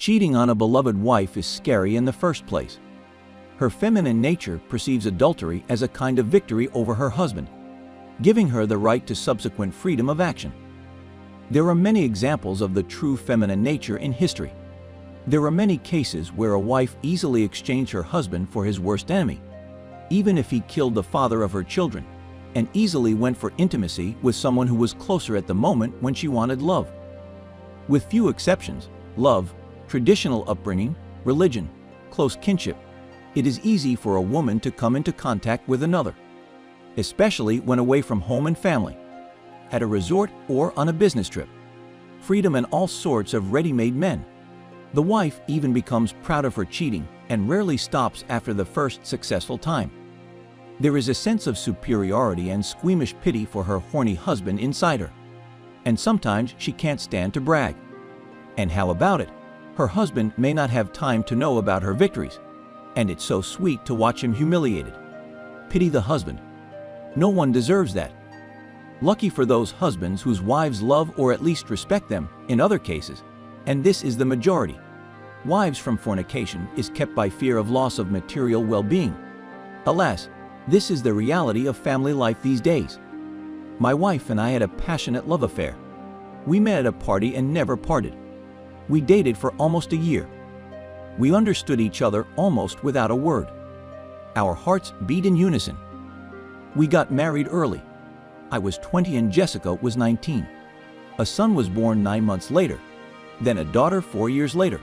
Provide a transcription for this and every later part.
Cheating on a beloved wife is scary in the first place. Her feminine nature perceives adultery as a kind of victory over her husband, giving her the right to subsequent freedom of action. There are many examples of the true feminine nature in history. There are many cases where a wife easily exchanged her husband for his worst enemy, even if he killed the father of her children, and easily went for intimacy with someone who was closer at the moment when she wanted love. With few exceptions, love, traditional upbringing, religion, close kinship, it is easy for a woman to come into contact with another, especially when away from home and family, at a resort or on a business trip. Freedom and all sorts of ready-made men. The wife even becomes proud of her cheating and rarely stops after the first successful time. There is a sense of superiority and squeamish pity for her horny husband inside her, and sometimes she can't stand to brag. And how about it? Her husband may not have time to know about her victories, and it's so sweet to watch him humiliated. Pity the husband. No one deserves that. Lucky for those husbands whose wives love or at least respect them in other cases, and this is the majority. Wives from fornication is kept by fear of loss of material well-being. Alas, this is the reality of family life these days. My wife and I had a passionate love affair. We met at a party and never parted. We dated for almost a year. We understood each other almost without a word. Our hearts beat in unison. We got married early. I was 20 and Jessica was 19. A son was born 9 months later, then a daughter 4 years later.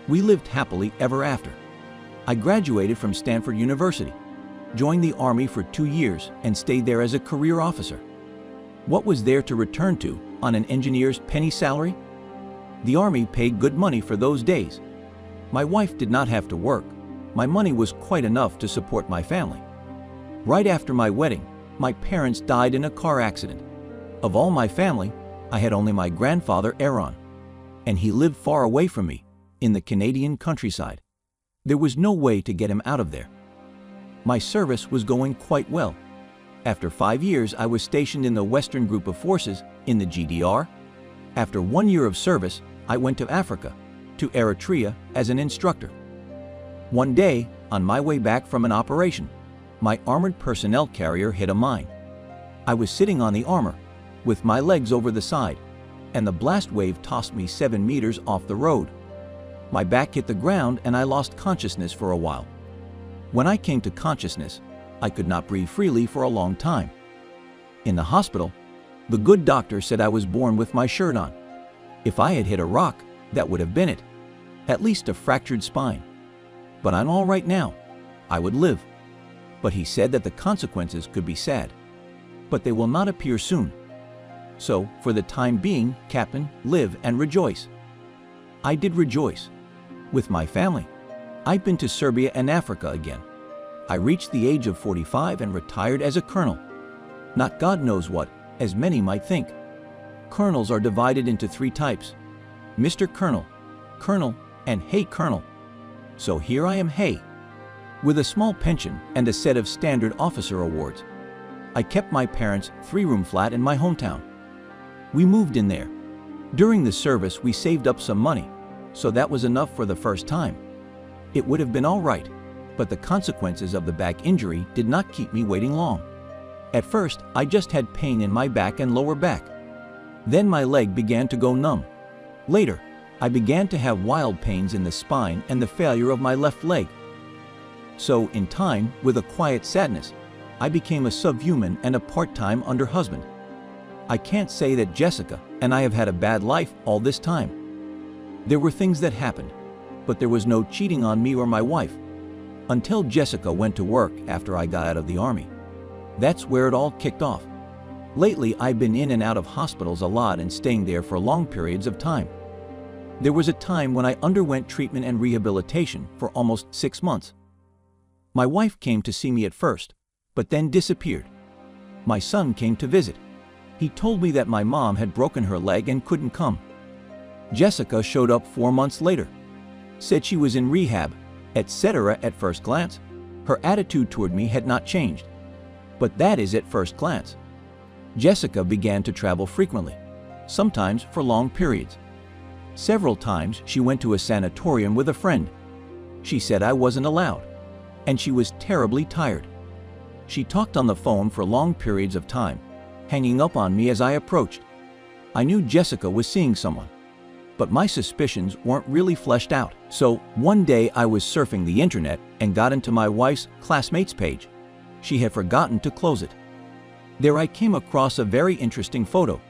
We lived happily ever after. I graduated from Stanford University, joined the Army for 2 years, and stayed there as a career officer. What was there to return to on an engineer's penny salary? The Army paid good money for those days. My wife did not have to work. My money was quite enough to support my family. Right after my wedding, my parents died in a car accident. Of all my family, I had only my grandfather, Aaron, and he lived far away from me, in the Canadian countryside. There was no way to get him out of there. My service was going quite well. After 5 years, I was stationed in the Western Group of Forces in the GDR. After 1 year of service, I went to Africa, to Eritrea as an instructor. One day, on my way back from an operation, my armored personnel carrier hit a mine. I was sitting on the armor, with my legs over the side, and the blast wave tossed me 7 meters off the road. My back hit the ground and I lost consciousness for a while. When I came to consciousness, I could not breathe freely for a long time. In the hospital, the good doctor said I was born with my shirt on. If I had hit a rock, that would have been it, at least a fractured spine. But I'm all right now. I would live. But he said that the consequences could be sad, but they will not appear soon. So, for the time being, Captain, live and rejoice. I did rejoice. With my family, I've been to Serbia and Africa again. I reached the age of 45 and retired as a colonel. Not God knows what, as many might think. Colonels are divided into 3 types: Mr. Colonel, Colonel, and Hey Colonel. So here I am, Hey, with a small pension and a set of standard officer awards. I kept my parents' 3-room flat in my hometown. We moved in there. During the service, we saved up some money, so that was enough for the first time. It would have been all right, but the consequences of the back injury did not keep me waiting long. At first, I just had pain in my back and lower back. Then my leg began to go numb. Later, I began to have wild pains in the spine and the failure of my left leg. So, in time, with a quiet sadness, I became a subhuman and a part-time under-husband. I can't say that Jessica and I have had a bad life all this time. There were things that happened, but there was no cheating on me or my wife, until Jessica went to work after I got out of the Army. That's where it all kicked off. Lately, I've been in and out of hospitals a lot and staying there for long periods of time. There was a time when I underwent treatment and rehabilitation for almost 6 months. My wife came to see me at first, but then disappeared. My son came to visit. He told me that my mom had broken her leg and couldn't come. Jessica showed up 4 months later, said she was in rehab, etc. At first glance, her attitude toward me had not changed. But that is at first glance. Jessica began to travel frequently, sometimes for long periods. Several times she went to a sanatorium with a friend. She said I wasn't allowed, and she was terribly tired. She talked on the phone for long periods of time, hanging up on me as I approached. I knew Jessica was seeing someone, but my suspicions weren't really fleshed out. So one day I was surfing the internet and got into my wife's classmates page. She had forgotten to close it. There I came across a very interesting photo.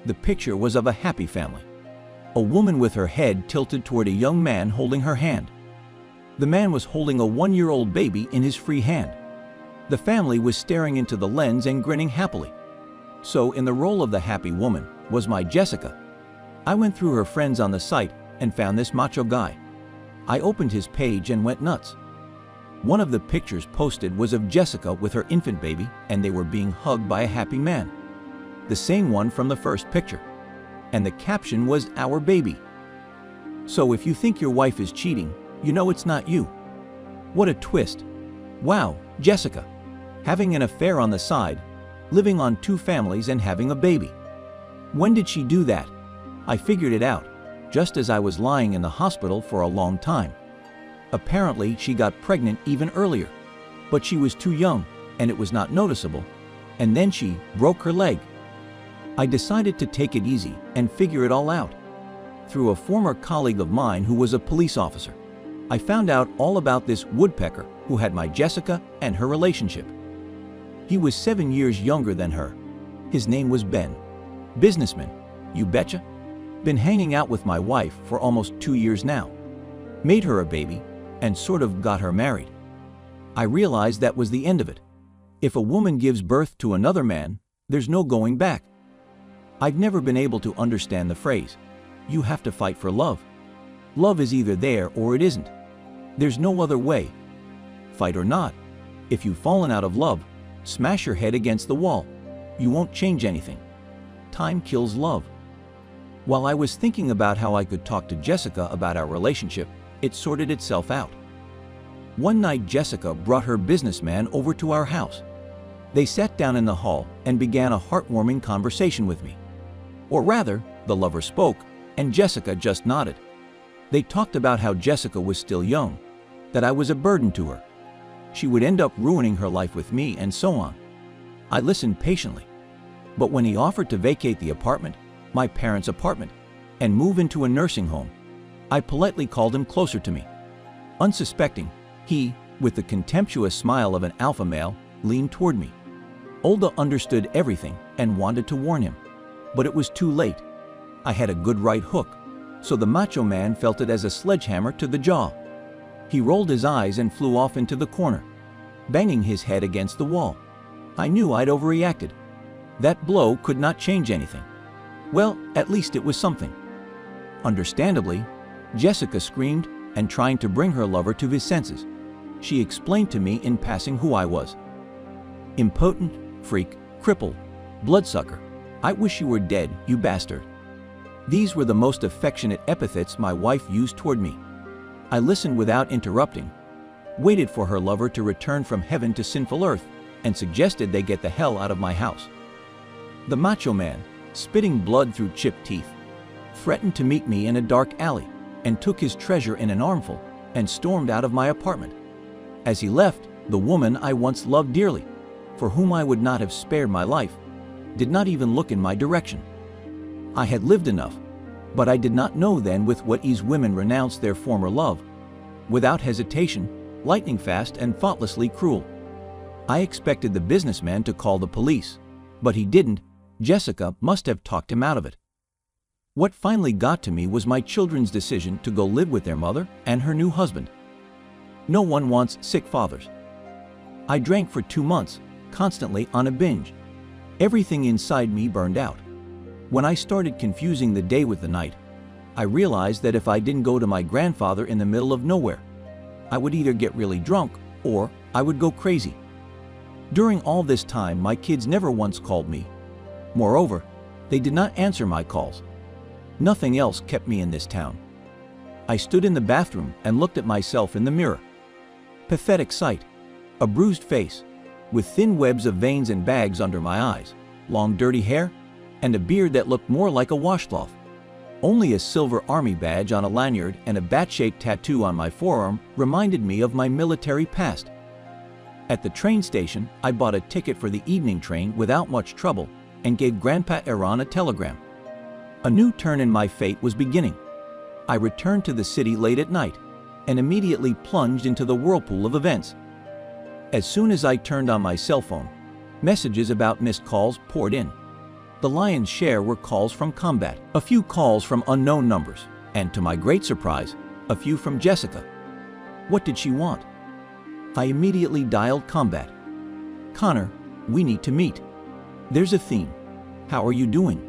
The picture was of a happy family. A woman with her head tilted toward a young man holding her hand. The man was holding a 1-year-old baby in his free hand. The family was staring into the lens and grinning happily. So in the role of the happy woman was my Jessica. I went through her friends on the site and found this macho guy. I opened his page and went nuts. One of the pictures posted was of Jessica with her infant baby, and they were being hugged by a happy man. The same one from the first picture. And the caption was "Our baby." So if you think your wife is cheating, you know it's not you. What a twist. Wow, Jessica. Having an affair on the side, living on 2 families and having a baby. When did she do that? I figured it out, just as I was lying in the hospital for a long time. Apparently, she got pregnant even earlier, but she was too young and it was not noticeable, and then she broke her leg. I decided to take it easy and figure it all out. Through a former colleague of mine who was a police officer, I found out all about this woodpecker who had my Jessica and her relationship. He was 7 years younger than her. His name was Ben. Businessman, you betcha. Been hanging out with my wife for almost 2 years now. Made her a baby and sort of got her married. I realized that was the end of it. If a woman gives birth to another man, there's no going back. I've never been able to understand the phrase, "You have to fight for love." Love is either there or it isn't. There's no other way. Fight or not, if you've fallen out of love, smash your head against the wall. You won't change anything. Time kills love. While I was thinking about how I could talk to Jessica about our relationship, it sorted itself out. One night Jessica brought her businessman over to our house. They sat down in the hall and began a heartwarming conversation with me. Or rather, the lover spoke and Jessica just nodded. They talked about how Jessica was still young, that I was a burden to her. She would end up ruining her life with me and so on. I listened patiently. But when he offered to vacate the apartment, my parents' apartment, and move into a nursing home, I politely called him closer to me. Unsuspecting, he, with the contemptuous smile of an alpha male, leaned toward me. Olga understood everything and wanted to warn him, but it was too late. I had a good right hook, so the macho man felt it as a sledgehammer to the jaw. He rolled his eyes and flew off into the corner, banging his head against the wall. I knew I'd overreacted. That blow could not change anything. Well, at least it was something. Understandably, Jessica screamed and trying to bring her lover to his senses. She explained to me in passing who I was. Impotent, freak, cripple, bloodsucker. I wish you were dead, you bastard. These were the most affectionate epithets my wife used toward me. I listened without interrupting, waited for her lover to return from heaven to sinful earth, and suggested they get the hell out of my house. The macho man, spitting blood through chipped teeth, threatened to meet me in a dark alley and took his treasure in an armful and stormed out of my apartment. As he left, the woman I once loved dearly, for whom I would not have spared my life, did not even look in my direction. I had lived enough, but I did not know then with what ease women renounced their former love, without hesitation, lightning fast and thoughtlessly cruel. I expected the businessman to call the police, but he didn't. Jessica must have talked him out of it. What finally got to me was my children's decision to go live with their mother and her new husband. No one wants sick fathers. I drank for 2 months, constantly on a binge. Everything inside me burned out. When I started confusing the day with the night, I realized that if I didn't go to my grandfather in the middle of nowhere, I would either get really drunk or I would go crazy. During all this time, my kids never once called me. Moreover, they did not answer my calls. Nothing else kept me in this town. I stood in the bathroom and looked at myself in the mirror. Pathetic sight, a bruised face, with thin webs of veins and bags under my eyes, long dirty hair, and a beard that looked more like a washcloth. Only a silver army badge on a lanyard and a bat-shaped tattoo on my forearm reminded me of my military past. At the train station, I bought a ticket for the evening train without much trouble and gave Grandpa Aaron a telegram. A new turn in my fate was beginning. I returned to the city late at night and immediately plunged into the whirlpool of events. As soon as I turned on my cell phone, messages about missed calls poured in. The lion's share were calls from combat, a few calls from unknown numbers, and to my great surprise, a few from Jessica. What did she want? I immediately dialed combat. "Connor, we need to meet. There's a theme. How are you doing?"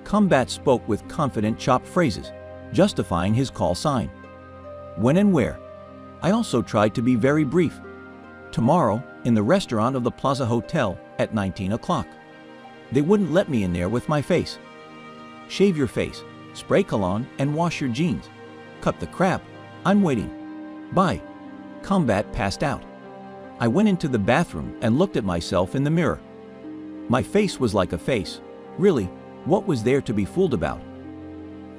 Combat spoke with confident chopped phrases, justifying his call sign. When and where? I also tried to be very brief. Tomorrow, in the restaurant of the Plaza Hotel at 19 o'clock. They wouldn't let me in there with my face. Shave your face, spray cologne, and wash your jeans. Cut the crap. I'm waiting. Bye. Combat passed out. I went into the bathroom and looked at myself in the mirror. My face was like a face. Really, what was there to be fooled about?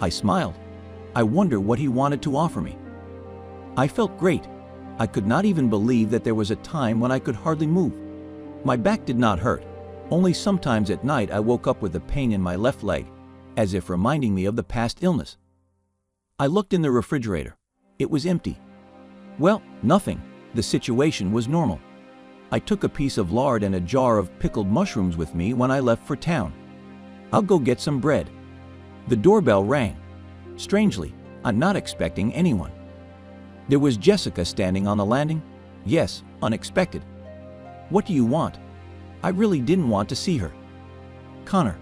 I smiled. I wonder what he wanted to offer me. I felt great. I could not even believe that there was a time when I could hardly move. My back did not hurt. Only sometimes at night I woke up with a pain in my left leg, as if reminding me of the past illness. I looked in the refrigerator. It was empty. Well, nothing. The situation was normal. I took a piece of lard and a jar of pickled mushrooms with me when I left for town. I'll go get some bread. The doorbell rang. Strangely, I'm not expecting anyone. There was Jessica standing on the landing. Yes, unexpected. What do you want? I really didn't want to see her. Connor,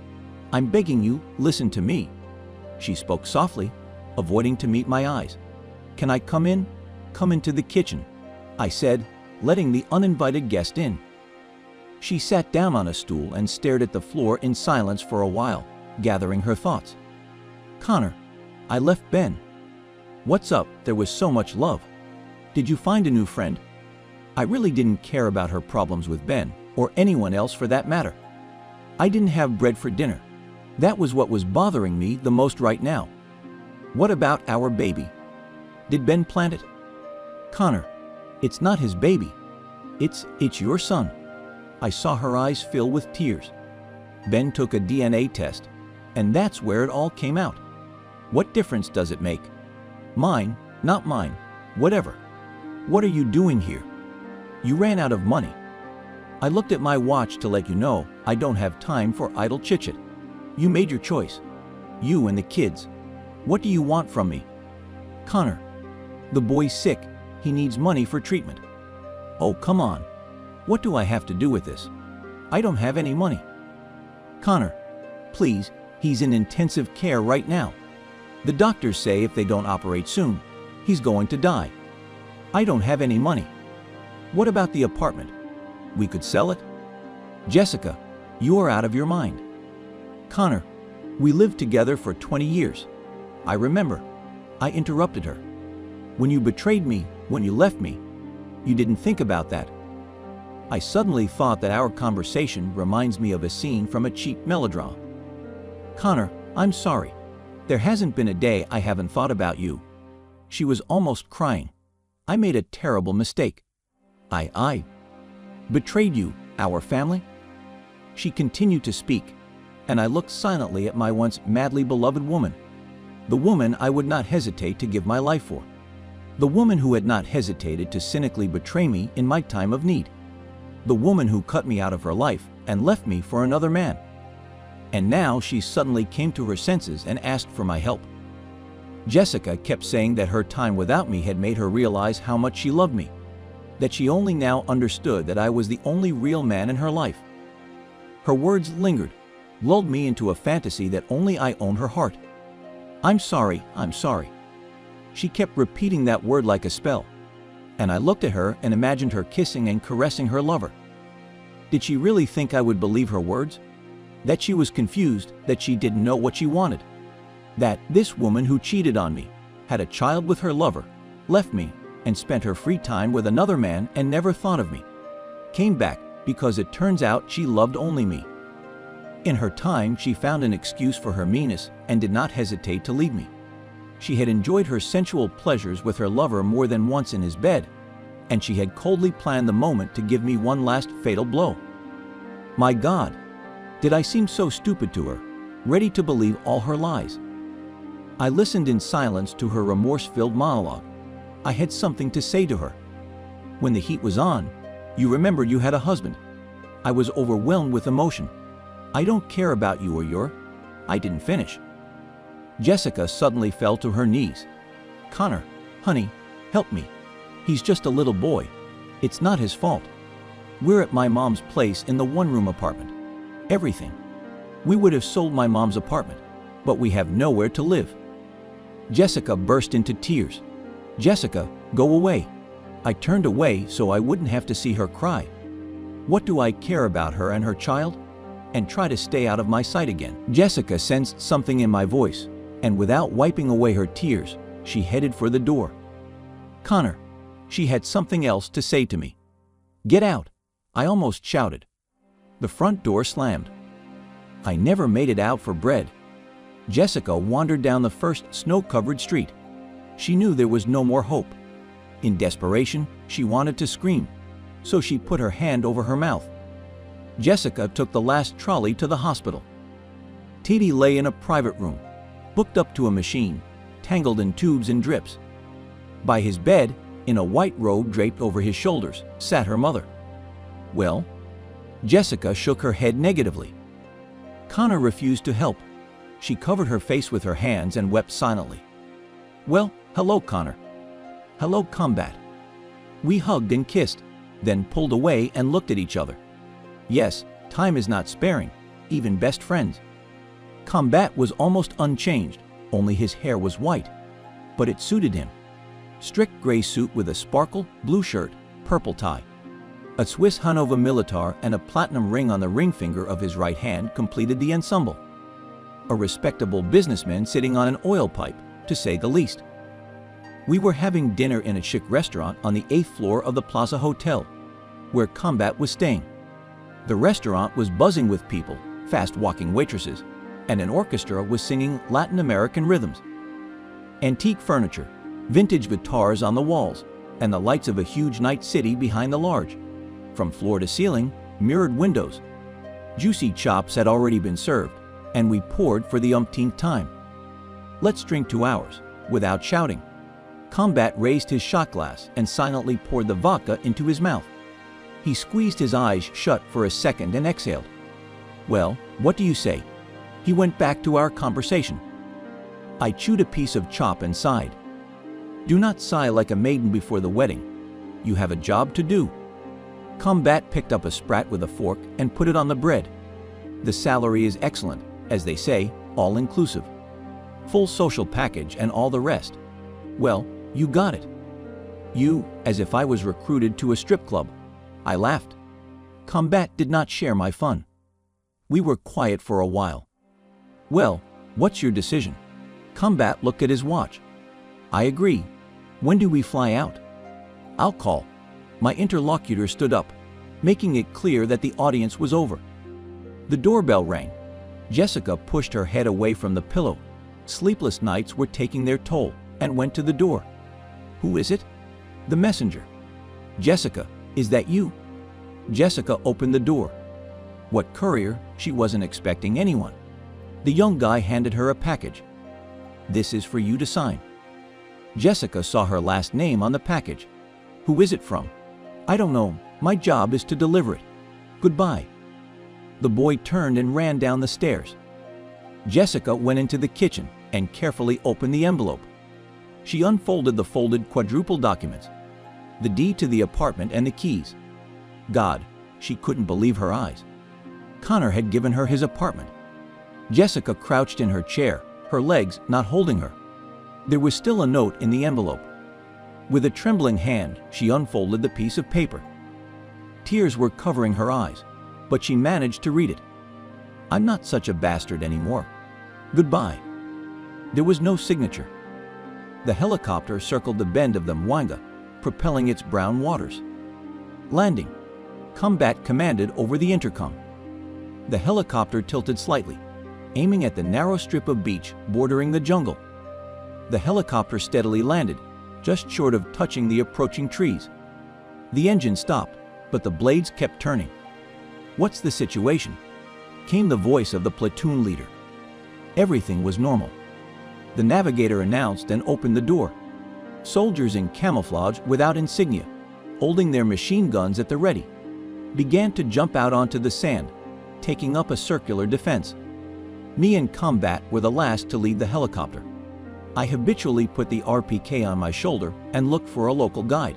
I'm begging you, listen to me. She spoke softly, avoiding to meet my eyes. Can I come in? Come into the kitchen, I said, letting the uninvited guest in. She sat down on a stool and stared at the floor in silence for a while, gathering her thoughts. Connor, I left Ben. What's up? There was so much love. Did you find a new friend? I really didn't care about her problems with Ben, or anyone else for that matter. I didn't have bread for dinner. That was what was bothering me the most right now. What about our baby? Did Ben plant it? Connor, it's not his baby. It's your son. I saw her eyes fill with tears. Ben took a DNA test, and that's where it all came out. What difference does it make? Mine, not mine, whatever. What are you doing here? You ran out of money. I looked at my watch to let you know I don't have time for idle chit-chat. You made your choice. You and the kids. What do you want from me? Connor, the boy's sick. He needs money for treatment. Oh, come on. What do I have to do with this? I don't have any money. Connor, please, he's in intensive care right now. The doctors say if they don't operate soon, he's going to die. I don't have any money. What about the apartment? We could sell it? Jessica, you are out of your mind. Connor, we lived together for 20 years. I remember. I interrupted her. When you betrayed me, when you left me, you didn't think about that. I suddenly thought that our conversation reminds me of a scene from a cheap melodrama. Connor, I'm sorry. There hasn't been a day I haven't thought about you. She was almost crying. I made a terrible mistake. I betrayed you, our family? She continued to speak, and I looked silently at my once madly beloved woman, the woman I would not hesitate to give my life for, the woman who had not hesitated to cynically betray me in my time of need, the woman who cut me out of her life and left me for another man. And now she suddenly came to her senses and asked for my help. Jessica kept saying that her time without me had made her realize how much she loved me, that she only now understood that I was the only real man in her life. Her words lingered, lulled me into a fantasy that only I owned her heart. I'm sorry, I'm sorry. She kept repeating that word like a spell, and I looked at her and imagined her kissing and caressing her lover. Did she really think I would believe her words? That she was confused, that she didn't know what she wanted? That this woman who cheated on me, had a child with her lover, left me, and spent her free time with another man and never thought of me, came back because it turns out she loved only me. In her time, she found an excuse for her meanness and did not hesitate to leave me. She had enjoyed her sensual pleasures with her lover more than once in his bed, and she had coldly planned the moment to give me one last fatal blow. My God, did I seem so stupid to her, ready to believe all her lies? I listened in silence to her remorse-filled monologue. I had something to say to her. When the heat was on, you remembered you had a husband. I was overwhelmed with emotion. I don't care about you or your. I didn't finish. Jessica suddenly fell to her knees. Connor, honey, help me. He's just a little boy. It's not his fault. We're at my mom's place in the one-room apartment. Everything. We would have sold my mom's apartment, but we have nowhere to live. Jessica burst into tears. Jessica, go away. I turned away so I wouldn't have to see her cry. What do I care about her and her child? And try to stay out of my sight again. Jessica sensed something in my voice, and without wiping away her tears, she headed for the door. Connor, she had something else to say to me. Get out, I almost shouted. The front door slammed. I never made it out for bread. Jessica wandered down the first snow-covered street. She knew there was no more hope. In desperation, she wanted to scream, so she put her hand over her mouth. Jessica took the last trolley to the hospital. Teddy lay in a private room, booked up to a machine, tangled in tubes and drips. By his bed, in a white robe draped over his shoulders, sat her mother. Well? Jessica shook her head negatively. Connor refused to help. She covered her face with her hands and wept silently. Well, hello, Connor. Hello, Combat. We hugged and kissed, then pulled away and looked at each other. Yes, time is not sparing, even best friends. Combat was almost unchanged, only his hair was white, but it suited him. Strict gray suit with a sparkle, blue shirt, purple tie. A Swiss Hannover Militar and a platinum ring on the ring finger of his right hand completed the ensemble. A respectable businessman sitting on an oil pipe, to say the least. We were having dinner in a chic restaurant on the 8th floor of the Plaza Hotel, where Combat was staying. The restaurant was buzzing with people, fast-walking waitresses, and an orchestra was singing Latin American rhythms. Antique furniture, vintage guitars on the walls, and the lights of a huge night city behind the large. From floor to ceiling, mirrored windows. Juicy chops had already been served, and we poured for the umpteenth time. Let's drink 2 hours, without shouting. Combat raised his shot glass and silently poured the vodka into his mouth. He squeezed his eyes shut for a second and exhaled. Well, what do you say? He went back to our conversation. I chewed a piece of chop and sighed. Do not sigh like a maiden before the wedding. You have a job to do. Combat picked up a sprat with a fork and put it on the bread. The salary is excellent, as they say, all-inclusive. Full social package and all the rest. Well, you got it. You, as if I was recruited to a strip club. I laughed. Combat did not share my fun. We were quiet for a while. Well, what's your decision? Combat looked at his watch. I agree. When do we fly out? I'll call. My interlocutor stood up, making it clear that the audience was over. The doorbell rang. Jessica pushed her head away from the pillow. Sleepless nights were taking their toll, and went to the door. Who is it? The messenger. Jessica, is that you? Jessica opened the door. What courier? She wasn't expecting anyone. The young guy handed her a package. This is for you to sign. Jessica saw her last name on the package. Who is it from? I don't know. My job is to deliver it. Goodbye. The boy turned and ran down the stairs. Jessica went into the kitchen and carefully opened the envelope. She unfolded the folded quadruple documents, the deed to the apartment and the keys. God, she couldn't believe her eyes. Connor had given her his apartment. Jessica crouched in her chair, her legs not holding her. There was still a note in the envelope. With a trembling hand, she unfolded the piece of paper. Tears were covering her eyes, but she managed to read it. I'm not such a bastard anymore. Goodbye. There was no signature. The helicopter circled the bend of the Mwanga, propelling its brown waters. Landing. Combat commanded over the intercom. The helicopter tilted slightly, aiming at the narrow strip of beach bordering the jungle. The helicopter steadily landed, just short of touching the approaching trees. The engine stopped, but the blades kept turning. "What's the situation?" came the voice of the platoon leader. Everything was normal. The navigator announced and opened the door. Soldiers in camouflage without insignia, holding their machine guns at the ready, began to jump out onto the sand, taking up a circular defense. Me in combat were the last to leave the helicopter. I habitually put the RPK on my shoulder and looked for a local guide.